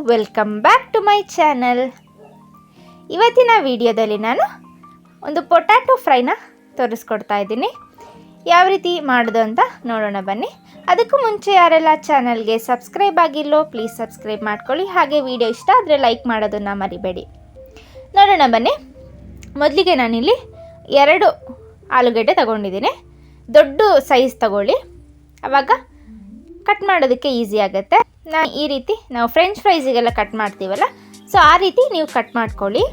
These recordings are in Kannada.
Welcome back to my channel. ಇವತ್ತಿನ ವಿಡಿಯೋದಲ್ಲಿ ನಾನು ಒಂದು ಪೊಟ್ಯಾಟೊ ಫ್ರೈನ ತೋರಿಸ್ಕೊಡ್ತಾ ಇದ್ದೀನಿ. ಯಾವ ರೀತಿ ಮಾಡೋದು ಅಂತ ನೋಡೋಣ ಬನ್ನಿ. ಅದಕ್ಕೂ ಮುಂಚೆ ಯಾರೆಲ್ಲ ಚಾನಲ್ಗೆ ಸಬ್ಸ್ಕ್ರೈಬ್ ಆಗಿಲ್ಲೋ ಪ್ಲೀಸ್ ಸಬ್ಸ್ಕ್ರೈಬ್ ಮಾಡ್ಕೊಳ್ಳಿ. ಹಾಗೆ ವಿಡಿಯೋ ಇಷ್ಟ ಆದರೆ ಲೈಕ್ ಮಾಡೋದನ್ನು ಮರಿಬೇಡಿ. ನೋಡೋಣ ಬನ್ನಿ. ಮೊದಲಿಗೆ ನಾನಿಲ್ಲಿ 2 ಆಲೂಗಡ್ಡೆ ತಗೊಂಡಿದ್ದೀನಿ. ದೊಡ್ಡ ಸೈಜ್ ತಗೊಳ್ಳಿ, ಆವಾಗ ಕಟ್ ಮಾಡೋದಕ್ಕೆ ಈಸಿ ಆಗುತ್ತೆ. ನಾನು ಈ ರೀತಿ ನಾವು ಫ್ರೆಂಚ್ ಫ್ರೈಸಿಗೆಲ್ಲ ಕಟ್ ಮಾಡ್ತೀವಲ್ಲ, ಸೊ ಆ ರೀತಿ ನೀವು ಕಟ್ ಮಾಡ್ಕೊಳ್ಳಿ.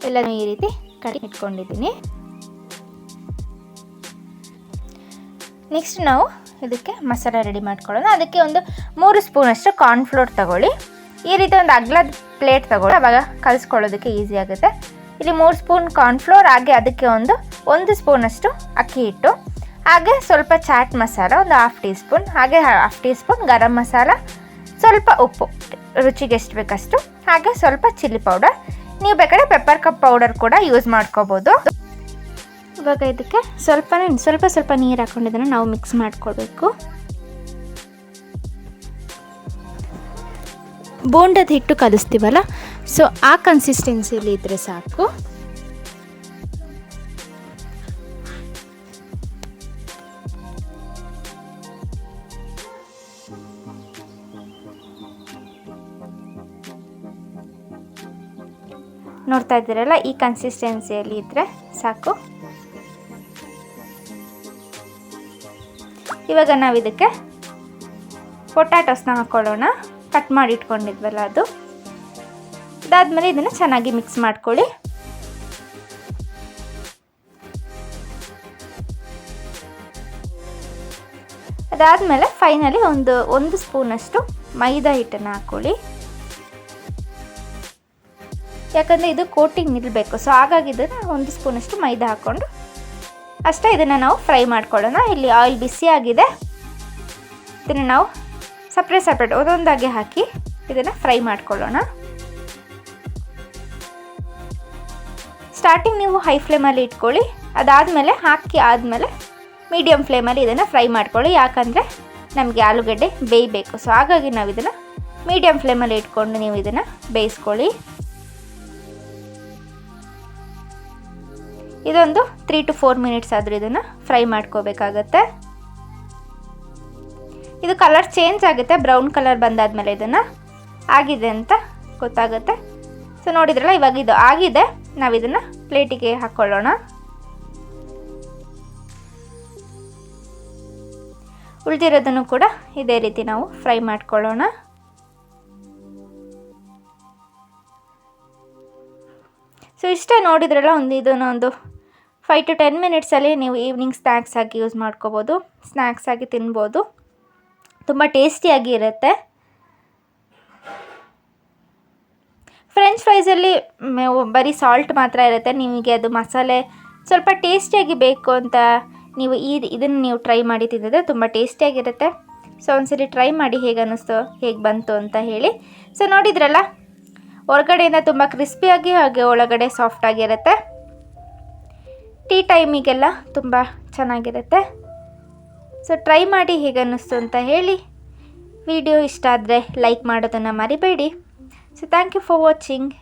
ಎಲ್ಲ ಈ ರೀತಿ ಕಟ್ ಇಟ್ಕೊಂಡಿದ್ದೀನಿ. ನೆಕ್ಸ್ಟ್ ನಾವು ಇದಕ್ಕೆ ಮಸಾಲ ರೆಡಿ ಮಾಡ್ಕೊಳ್ಳೋಣ. ಅದಕ್ಕೆ ಒಂದು 3 ಸ್ಪೂನಷ್ಟು ಕಾರ್ನ್ಫ್ಲೋರ್ ತಗೊಳ್ಳಿ. ಈ ರೀತಿ ಒಂದು ಅಗ್ಲದ ಪ್ಲೇಟ್ ತಗೊಳ್ಳಿ, ಆವಾಗ ಕಲಿಸ್ಕೊಳ್ಳೋದಕ್ಕೆ ಈಸಿ ಆಗುತ್ತೆ. ಇಲ್ಲಿ 3 ಸ್ಪೂನ್ ಕಾರ್ನ್ಫ್ಲೋರ್, ಹಾಗೆ ಅದಕ್ಕೆ ಒಂದು ಸ್ಪೂನಷ್ಟು ಅಕ್ಕಿ ಹಿಟ್ಟು, ಹಾಗೆ ಸ್ವಲ್ಪ ಚಾಟ್ ಮಸಾಲ ಒಂದು 1/2 ಟೀ ಸ್ಪೂನ್, ಹಾಗೆ 1/2 ಟೀ ಸ್ಪೂನ್ ಗರಂ ಮಸಾಲ, ಸ್ವಲ್ಪ ಉಪ್ಪು ರುಚಿಗೆ ಎಷ್ಟು ಬೇಕಷ್ಟು, ಹಾಗೆ ಸ್ವಲ್ಪ ಚಿಲ್ಲಿ ಪೌಡರ್. ನೀವು ಬೇಕಾದ್ರೆ ಪೆಪ್ಪರ್ ಕಪ್ ಪೌಡರ್ ಕೂಡ ಯೂಸ್ ಮಾಡ್ಕೋಬೋದು. ಇವಾಗ ಇದಕ್ಕೆ ಸ್ವಲ್ಪ ನೀರು ಹಾಕೊಂಡಿದ್ದನ್ನು ನಾವು ಮಿಕ್ಸ್ ಮಾಡ್ಕೊಳ್ಬೇಕು. ಬೋಂಡದ ಹಿಟ್ಟು ಕಲಿಸ್ತೀವಲ್ಲ, ಸೊ ಆ ಕನ್ಸಿಸ್ಟೆನ್ಸಿಯಲ್ಲಿ ಇದ್ದರೆ ಸಾಕು. ನೋಡ್ತಾ ಇದ್ದೀರಲ್ಲ, ಈ ಕನ್ಸಿಸ್ಟೆನ್ಸಿಯಲ್ಲಿ ಇದ್ದರೆ ಸಾಕು. ಇವಾಗ ನಾವು ಇದಕ್ಕೆ ಪೊಟ್ಯಾಟೋಸ್ನ ಹಾಕೊಳ್ಳೋಣ. ಕಟ್ ಮಾಡಿ ಇಟ್ಕೊಂಡಿದ್ವಲ್ಲ ಅದು. ಅದಾದಮೇಲೆ ಇದನ್ನು ಚೆನ್ನಾಗಿ ಮಿಕ್ಸ್ ಮಾಡ್ಕೊಳ್ಳಿ. ಅದಾದಮೇಲೆ ಫೈನಲಿ ಒಂದು ಸ್ಪೂನಷ್ಟು ಮೈದಾ ಹಿಟ್ಟನ್ನು ಹಾಕ್ಕೊಳ್ಳಿ. ಯಾಕಂದರೆ ಇದು ಕೋಟಿಂಗ್ ನಿಲ್ಲಬೇಕು, ಸೊ ಹಾಗಾಗಿ ಇದನ್ನು 1 ಸ್ಪೂನಷ್ಟು ಮೈದಾ ಹಾಕ್ಕೊಂಡು ಅಷ್ಟೇ ಇದನ್ನು ನಾವು ಫ್ರೈ ಮಾಡ್ಕೊಳ್ಳೋಣ. ಇಲ್ಲಿ ಆಯಿಲ್ ಬಿಸಿಯಾಗಿದೆ. ಇದನ್ನು ನಾವು ಸಪ್ರೇಟ್ ಒಂದೊಂದಾಗಿ ಹಾಕಿ ಇದನ್ನು ಫ್ರೈ ಮಾಡ್ಕೊಳ್ಳೋಣ. ಸ್ಟಾರ್ಟಿಂಗ್ ನೀವು ಹೈ ಫ್ಲೇಮಲ್ಲಿ ಇಟ್ಕೊಳ್ಳಿ. ಅದಾದಮೇಲೆ ಆದಮೇಲೆ ಮೀಡಿಯಮ್ ಫ್ಲೇಮಲ್ಲಿ ಇದನ್ನು ಫ್ರೈ ಮಾಡ್ಕೊಳ್ಳಿ. ಯಾಕಂದರೆ ನಮಗೆ ಆಲೂಗಡ್ಡೆ ಬೇಯಬೇಕು, ಸೊ ಹಾಗಾಗಿ ನಾವು ಇದನ್ನು ಮೀಡಿಯಮ್ ಫ್ಲೇಮಲ್ಲಿ ಇಟ್ಕೊಂಡು ನೀವು ಇದನ್ನು ಬೇಯಿಸ್ಕೊಳ್ಳಿ. ಇದೊಂದು 3 to 4 ಮಿನಿಟ್ಸ್ ಆದರೂ ಇದನ್ನು ಫ್ರೈ ಮಾಡ್ಕೋಬೇಕಾಗತ್ತೆ. ಇದು ಕಲರ್ ಚೇಂಜ್ ಆಗುತ್ತೆ, ಬ್ರೌನ್ ಕಲರ್ ಬಂದಾದಮೇಲೆ ಇದನ್ನು ಆಗಿದೆ ಅಂತ ಗೊತ್ತಾಗುತ್ತೆ. ಸೊ ನೋಡಿದ್ರಲ್ಲ, ಇವಾಗ ಇದು ಆಗಿದೆ. ನಾವು ಇದನ್ನು ಪ್ಲೇಟಿಗೆ ಹಾಕ್ಕೊಳ್ಳೋಣ. ಉಳಿದಿರೋದನ್ನು ಕೂಡ ಇದೇ ರೀತಿ ನಾವು ಫ್ರೈ ಮಾಡ್ಕೊಳ್ಳೋಣ. ಸೊ ಇಷ್ಟೇ, ನೋಡಿದ್ರಲ್ಲ, ಇದನ್ನೊಂದು 5 to 10 ಮಿನಿಟ್ಸಲ್ಲಿ ನೀವು ಈವ್ನಿಂಗ್ ಸ್ನ್ಯಾಕ್ಸ್ ಆಗಿ ಯೂಸ್ ಮಾಡ್ಕೋಬೋದು, ಸ್ನ್ಯಾಕ್ಸ್ ಆಗಿ ತಿನ್ಬೋದು. ತುಂಬ ಟೇಸ್ಟಿಯಾಗಿ ಇರುತ್ತೆ. ಫ್ರೆಂಚ್ ಫ್ರೈಸಲ್ಲಿ ಬರೀ ಸಾಲ್ಟ್ ಮಾತ್ರ ಇರುತ್ತೆ. ನಿಮಗೆ ಅದು ಮಸಾಲೆ ಸ್ವಲ್ಪ ಟೇಸ್ಟಿಯಾಗಿ ಬೇಕು ಅಂತ ನೀವು ಇದನ್ನು ನೀವು ಟ್ರೈ ಮಾಡಿ ತಿಂದಿದ್ರೆ ತುಂಬ ಟೇಸ್ಟಿಯಾಗಿರುತ್ತೆ. ಸೊ ಒಂದ್ಸರಿ ಟ್ರೈ ಮಾಡಿ, ಹೇಗೆ ಅನ್ನಿಸ್ತು, ಹೇಗೆ ಬಂತು ಅಂತ ಹೇಳಿ. ಸೊ ನೋಡಿದ್ರಲ್ಲ, ಹೊರಗಡೆಯಿಂದ ತುಂಬ ಕ್ರಿಸ್ಪಿಯಾಗಿ ಹಾಗೆ ಒಳಗಡೆ ಸಾಫ್ಟಾಗಿರುತ್ತೆ. ಟೀ ಟೈಮಿಗೆಲ್ಲ ತುಂಬ ಚೆನ್ನಾಗಿರುತ್ತೆ. ಸೊ ಟ್ರೈ ಮಾಡಿ, ಹೇಗೆ ಅನ್ನಿಸ್ತು ಅಂತ ಹೇಳಿ. ವಿಡಿಯೋ ಇಷ್ಟ ಆದರೆ ಲೈಕ್ ಮಾಡೋದನ್ನು ಮರಿಬೇಡಿ. So thank you for watching.